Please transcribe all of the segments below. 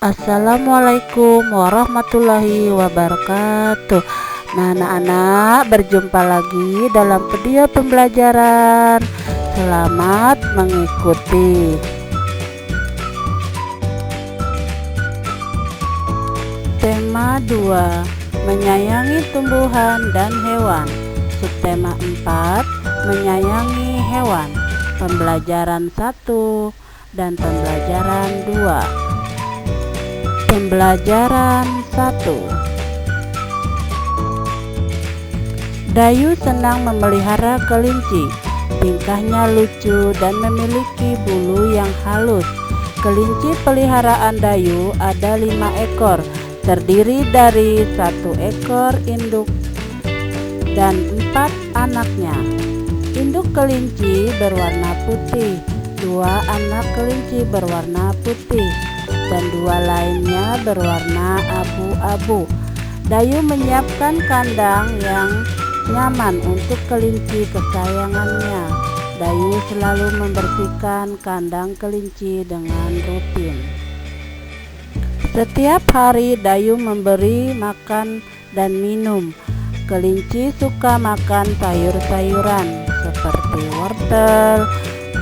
Assalamualaikum warahmatullahi wabarakatuh. Nah, anak-anak, berjumpa lagi dalam video pembelajaran. Selamat mengikuti. Tema 2, menyayangi tumbuhan dan hewan. Subtema 4, menyayangi hewan. Pembelajaran 1 dan pembelajaran 2. Pembelajaran 1. Dayu senang memelihara kelinci. Tingkahnya lucu dan memiliki bulu yang halus. Kelinci peliharaan Dayu ada 5 ekor, terdiri dari 1 ekor induk dan 4 anaknya. Induk kelinci berwarna putih, 2 anak kelinci berwarna putih, dan 2 lainnya berwarna abu-abu. Dayu menyiapkan kandang yang nyaman untuk kelinci kesayangannya. Dayu selalu membersihkan kandang kelinci dengan rutin. Setiap hari Dayu memberi makan dan minum. Kelinci suka makan sayur-sayuran seperti wortel,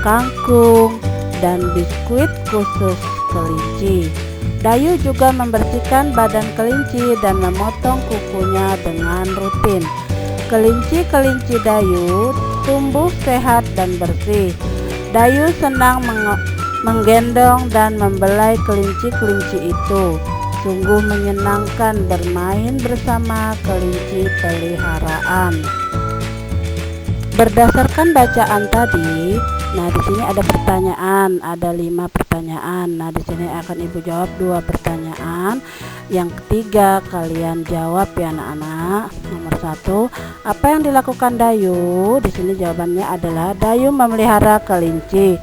kangkung, dan biskuit khusus kelinci. Dayu juga membersihkan badan kelinci dan memotong kukunya dengan rutin. Kelinci-kelinci Dayu tumbuh sehat dan bersih. Dayu senang menggendong dan membelai kelinci-kelinci itu. Sungguh menyenangkan bermain bersama kelinci peliharaan. Berdasarkan bacaan tadi, nah di sini ada pertanyaan, ada 5 pertanyaan. Nah di sini akan Ibu jawab 2 pertanyaan. Yang ketiga kalian jawab ya anak-anak. Nomor 1, apa yang dilakukan Dayu? Di sini jawabannya adalah Dayu memelihara kelinci.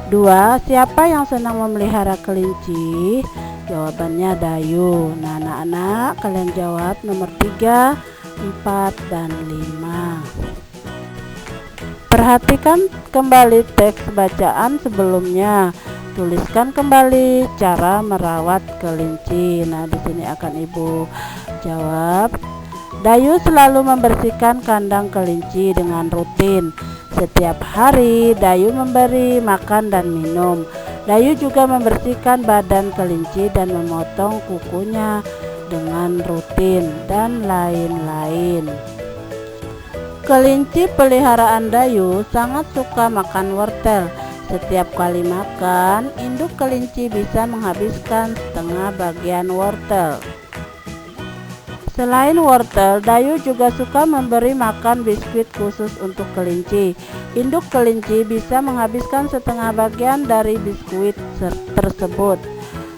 2, siapa yang senang memelihara kelinci? Jawabannya Dayu. Nah anak-anak kalian jawab nomor 3, 4, dan 5. Perhatikan kembali teks bacaan sebelumnya. Tuliskan kembali cara merawat kelinci. Nah, di sini akan Ibu jawab. Dayu selalu membersihkan kandang kelinci dengan rutin. Setiap hari Dayu memberi makan dan minum. Dayu juga membersihkan badan kelinci dan memotong kukunya dengan rutin, dan lain-lain. Kelinci peliharaan Dayu sangat suka makan wortel. Setiap kali makan, induk kelinci bisa menghabiskan setengah bagian wortel. Selain wortel, Dayu juga suka memberi makan biskuit khusus untuk kelinci. Induk kelinci bisa menghabiskan setengah bagian dari biskuit tersebut.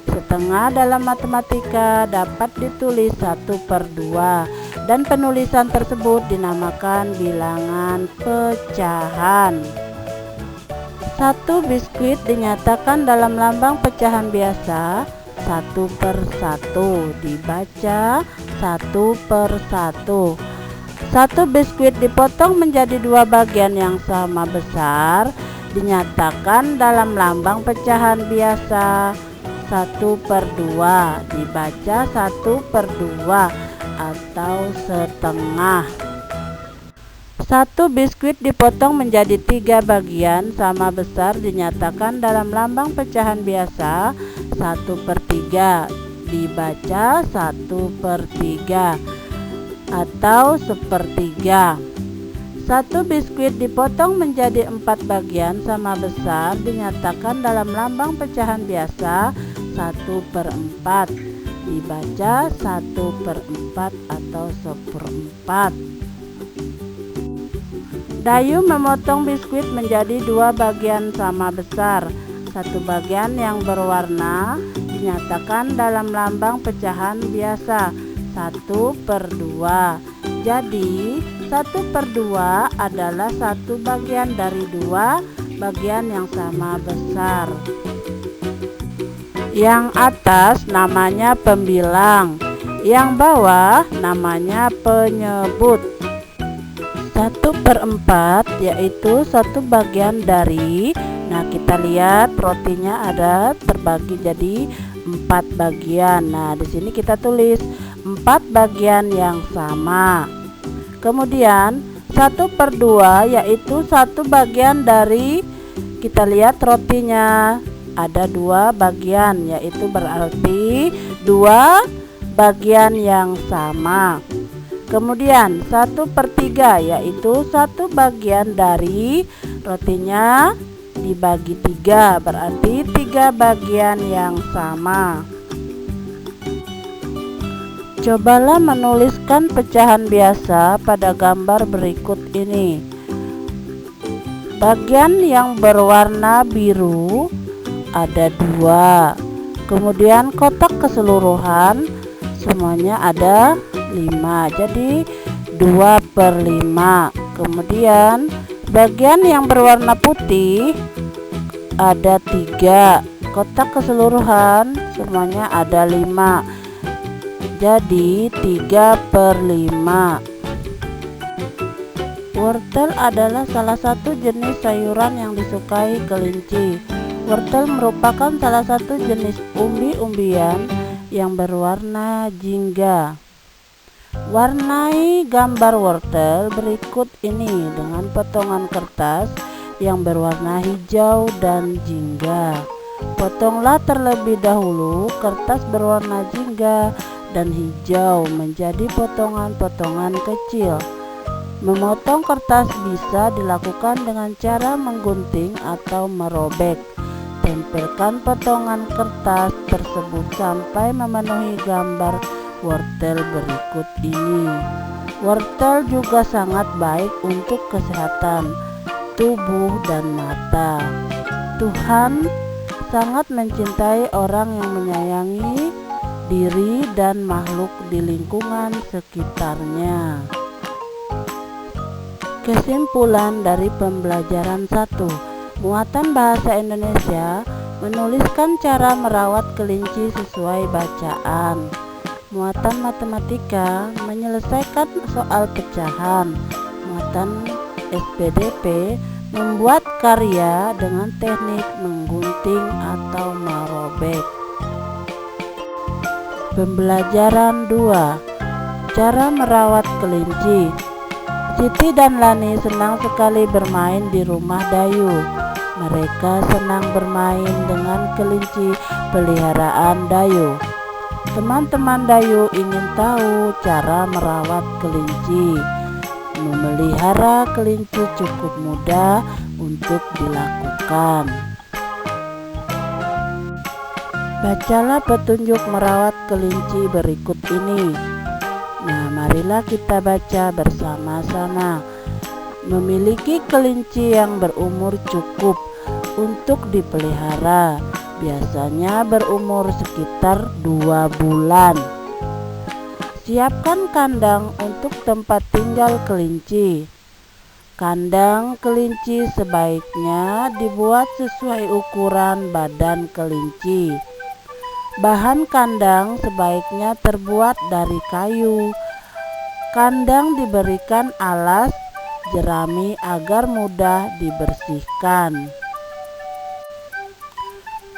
Setengah dalam matematika dapat ditulis 1/2, dan penulisan tersebut dinamakan bilangan pecahan. 1 biskuit dinyatakan dalam lambang pecahan biasa 1/1, dibaca 1/1. 1 biskuit dipotong menjadi 2 bagian yang sama besar, dinyatakan dalam lambang pecahan biasa 1/2, dibaca 1/2 atau setengah. 1 biskuit dipotong menjadi 3 bagian sama besar, dinyatakan dalam lambang pecahan biasa 1/3, dibaca 1/3 atau sepertiga. 1 biskuit dipotong menjadi 4 bagian sama besar, dinyatakan dalam lambang pecahan biasa 1/4, dibaca 1/4 atau seperempat. Dayu memotong biskuit menjadi 2 bagian sama besar. 1 bagian yang berwarna dinyatakan dalam lambang pecahan biasa 1/2. Jadi 1/2 adalah 1 bagian dari 2 bagian yang sama besar. Yang atas namanya pembilang, yang bawah namanya penyebut. 1/4 yaitu 1 bagian dari, nah kita lihat rotinya ada terbagi jadi 4 bagian. Nah, di sini kita tulis 4 bagian yang sama. Kemudian 1/2 yaitu 1 bagian dari, kita lihat rotinya ada 2 bagian, yaitu berarti 2 bagian yang sama. Kemudian 1/3 yaitu 1 bagian dari rotinya dibagi 3, berarti 3 bagian yang sama. Cobalah menuliskan pecahan biasa pada gambar berikut ini. Bagian yang berwarna biru ada 2. Kemudian kotak keseluruhan semuanya ada 5, jadi 2/5. Kemudian bagian yang berwarna putih ada 3, kotak keseluruhan semuanya ada 5, jadi 3/5. Wortel adalah salah satu jenis sayuran yang disukai kelinci. Wortel merupakan salah satu jenis umbi-umbian yang berwarna jingga. Warnai gambar wortel berikut ini dengan potongan kertas yang berwarna hijau dan jingga. Potonglah terlebih dahulu kertas berwarna jingga dan hijau menjadi potongan-potongan kecil. Memotong kertas bisa dilakukan dengan cara menggunting atau merobek. Tempelkan potongan kertas tersebut sampai memenuhi gambar wortel berikut ini. Wortel juga sangat baik untuk kesehatan tubuh dan mata. Tuhan sangat mencintai orang yang menyayangi diri dan makhluk di lingkungan sekitarnya. Kesimpulan dari pembelajaran 1. Muatan bahasa Indonesia menuliskan cara merawat kelinci sesuai bacaan. Muatan matematika menyelesaikan soal pecahan. Muatan SPDP membuat karya dengan teknik menggunting atau merobek. Pembelajaran 2. Cara merawat kelinci. Siti dan Lani senang sekali bermain di rumah Dayu. Mereka senang bermain dengan kelinci peliharaan Dayu. Teman-teman Dayu ingin tahu cara merawat kelinci. Memelihara kelinci cukup mudah untuk dilakukan. Bacalah petunjuk merawat kelinci berikut ini. Nah, marilah kita baca bersama-sama. Memiliki kelinci yang berumur cukup untuk dipelihara, biasanya berumur sekitar 2 bulan. Siapkan kandang untuk tempat tinggal kelinci. Kandang kelinci sebaiknya dibuat sesuai ukuran badan kelinci. Bahan kandang sebaiknya terbuat dari kayu. Kandang diberikan alas jerami agar mudah dibersihkan.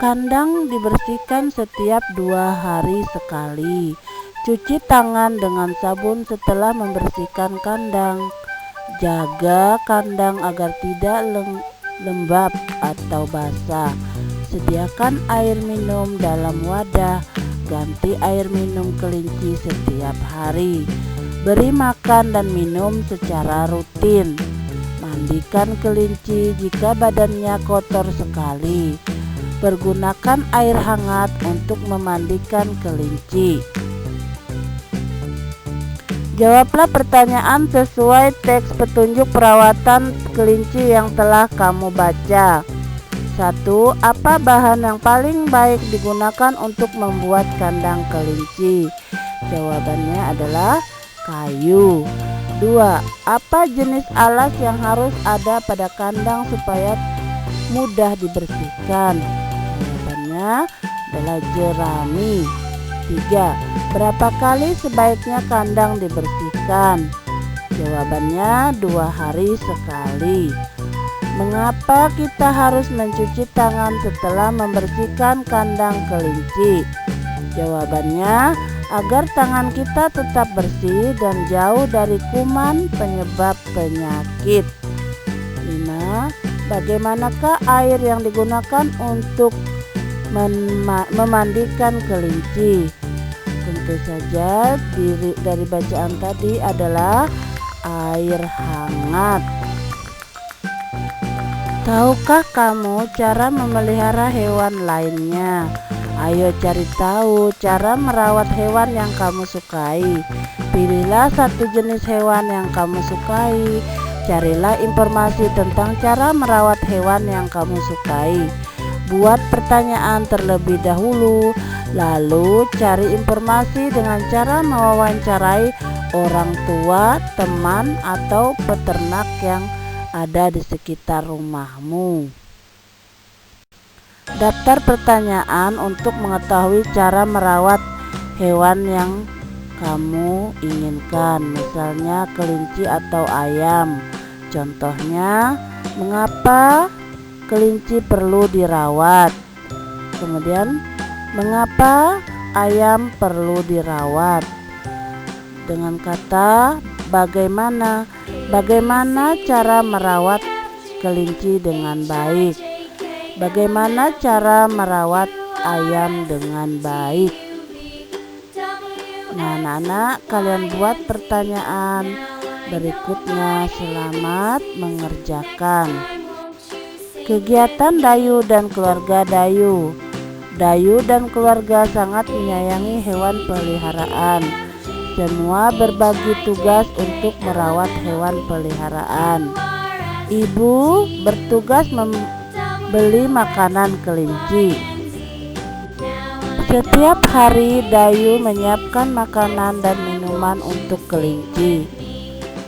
Kandang dibersihkan setiap 2 hari sekali. Cuci tangan dengan sabun setelah membersihkan kandang. Jaga kandang agar tidak lembab atau basah. Sediakan air minum dalam wadah. Ganti air minum kelinci setiap hari. Beri makan dan minum secara rutin. Mandikan kelinci jika badannya kotor sekali. Pergunakan air hangat untuk memandikan kelinci. Jawablah pertanyaan sesuai teks petunjuk perawatan kelinci yang telah kamu baca. 1. Apa bahan yang paling baik digunakan untuk membuat kandang kelinci? Jawabannya adalah kayu. 2. Apa jenis alas yang harus ada pada kandang supaya mudah dibersihkan? Jawabannya adalah jerami. 3. Berapa kali sebaiknya kandang dibersihkan? Jawabannya 2 hari sekali. Mengapa kita harus mencuci tangan setelah membersihkan kandang kelinci? Jawabannya, agar tangan kita tetap bersih dan jauh dari kuman penyebab penyakit. 5. Bagaimanakah air yang digunakan untuk memandikan kelinci? Tentu saja dari bacaan tadi adalah air hangat. Tahukah kamu cara memelihara hewan lainnya? Ayo cari tahu cara merawat hewan yang kamu sukai. Pilihlah satu jenis hewan yang kamu sukai. Carilah informasi tentang cara merawat hewan yang kamu sukai. Buat pertanyaan terlebih dahulu, lalu cari informasi dengan cara mewawancarai orang tua, teman, atau peternak yang ada di sekitar rumahmu. Daftar pertanyaan untuk mengetahui cara merawat hewan yang kamu inginkan, misalnya kelinci atau ayam. Contohnya, mengapa kelinci perlu dirawat? Kemudian, mengapa ayam perlu dirawat? Dengan kata bagaimana cara merawat kelinci dengan baik? Bagaimana cara merawat ayam dengan baik? Nah, anak-anak, kalian buat pertanyaan berikutnya. Selamat mengerjakan. Kegiatan Dayu dan keluarga Dayu. Dayu dan keluarga sangat menyayangi hewan peliharaan. Semua berbagi tugas untuk merawat hewan peliharaan. Ibu bertugas membeli makanan kelinci. Setiap hari Dayu menyiapkan makanan dan minuman untuk kelinci.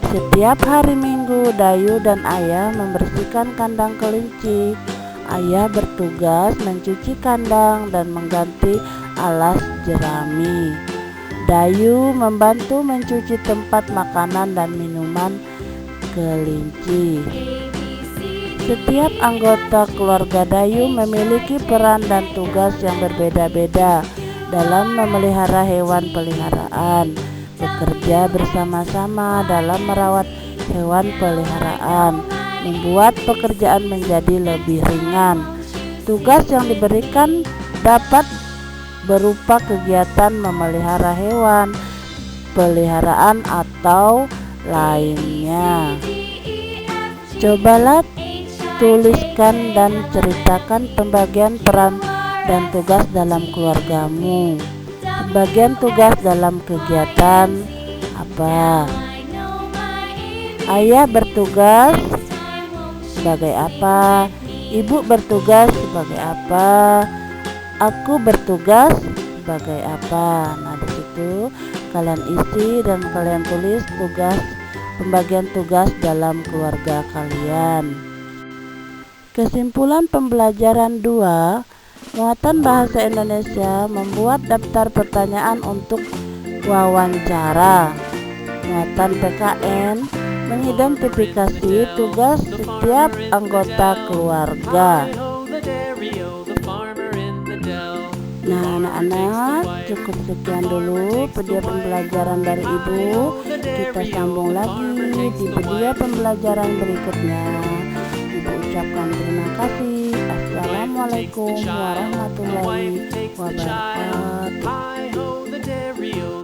Setiap hari Minggu Dayu dan Ayah membersihkan kandang kelinci. Ayah bertugas mencuci kandang dan mengganti alas jerami. Dayu membantu mencuci tempat makanan dan minuman kelinci. Setiap anggota keluarga Dayu memiliki peran dan tugas yang berbeda-beda dalam memelihara hewan peliharaan. Bekerja bersama-sama dalam merawat hewan peliharaan membuat pekerjaan menjadi lebih ringan. Tugas yang diberikan dapat berupa kegiatan memelihara hewan peliharaan atau lainnya. Cobalah tuliskan dan ceritakan pembagian peran dan tugas dalam keluargamu. Pembagian tugas dalam kegiatan apa? Ayah bertugas sebagai apa? Ibu bertugas sebagai apa? Aku bertugas sebagai apa? Nah, di situ kalian isi dan kalian tulis pembagian tugas dalam keluarga kalian. Kesimpulan pembelajaran 2, Muatan Bahasa Indonesia membuat daftar pertanyaan untuk wawancara. Muatan PKN mengidentifikasi tugas setiap anggota keluarga. Nah, anak-anak, cukup sekian dulu video pembelajaran dari Ibu. Kita sambung lagi di video pembelajaran berikutnya. Ibu ucapkan terima kasih. Assalamualaikum warahmatullahi wabarakatuh.